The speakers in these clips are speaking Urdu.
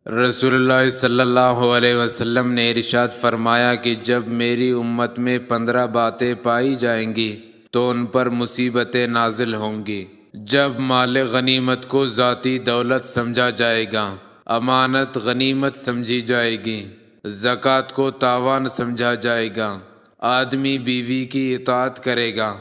رسول اللہ صلی اللہ علیہ وسلم نے ارشاد فرمایا کہ جب میری امت میں 15 باتیں پائی جائیں گی تو ان پر مصیبتیں نازل ہوں گی۔ جب مال غنیمت کو ذاتی دولت سمجھا جائے گا، امانت غنیمت سمجھی جائے گی، زکوٰۃ کو تاوان سمجھا جائے گا، آدمی بیوی کی اطاعت کرے گا،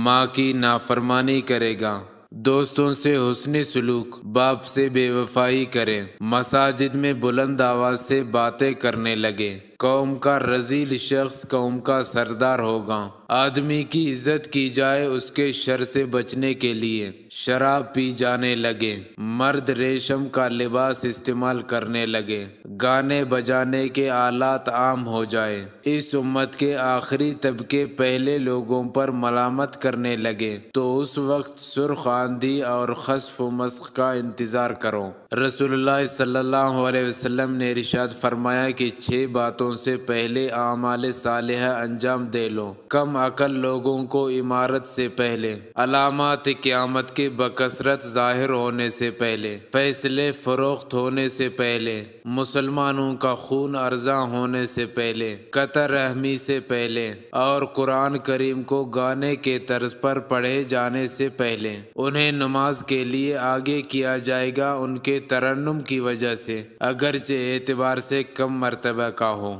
ماں کی نافرمانی کرے گا، دوستوں سے حسن سلوک، باپ سے بے وفائی کرے، مساجد میں بلند آواز سے باتیں کرنے لگے، قوم کا رذیل شخص قوم کا سردار ہوگا۔ آدمی کی عزت کی جائے اس کے شر سے بچنے کے لیے شراب پی جانے لگے، مرد ریشم کا لباس استعمال کرنے لگے، گانے بجانے کے آلات عام ہو جائے، اس امت کے آخری طبقے پہلے لوگوں پر ملامت کرنے لگے تو اس وقت سرخ آندھی اور خسف و مسخ کا انتظار کرو۔ رسول اللہ صلی اللہ علیہ وسلم نے ارشاد فرمایا کہ 6 باتوں سے پہلے اعمال صالحہ انجام دے لو۔ کم عقل لوگوں کو عمارت سے پہلے، علامات قیامت کے بکثرت ظاہر ہونے سے پہلے، فیصلے فروخت ہونے سے پہلے، مسلمانوں کا خون ارزاں ہونے سے پہلے، قطع رحمی سے پہلے، اور قرآن کریم کو گانے کے طرز پر پڑھے جانے سے پہلے انہیں نماز کے لیے آگے کیا جائے گا ان کے ترنم کی وجہ سے، اگرچہ اعتبار سے کم مرتبہ کا ہو۔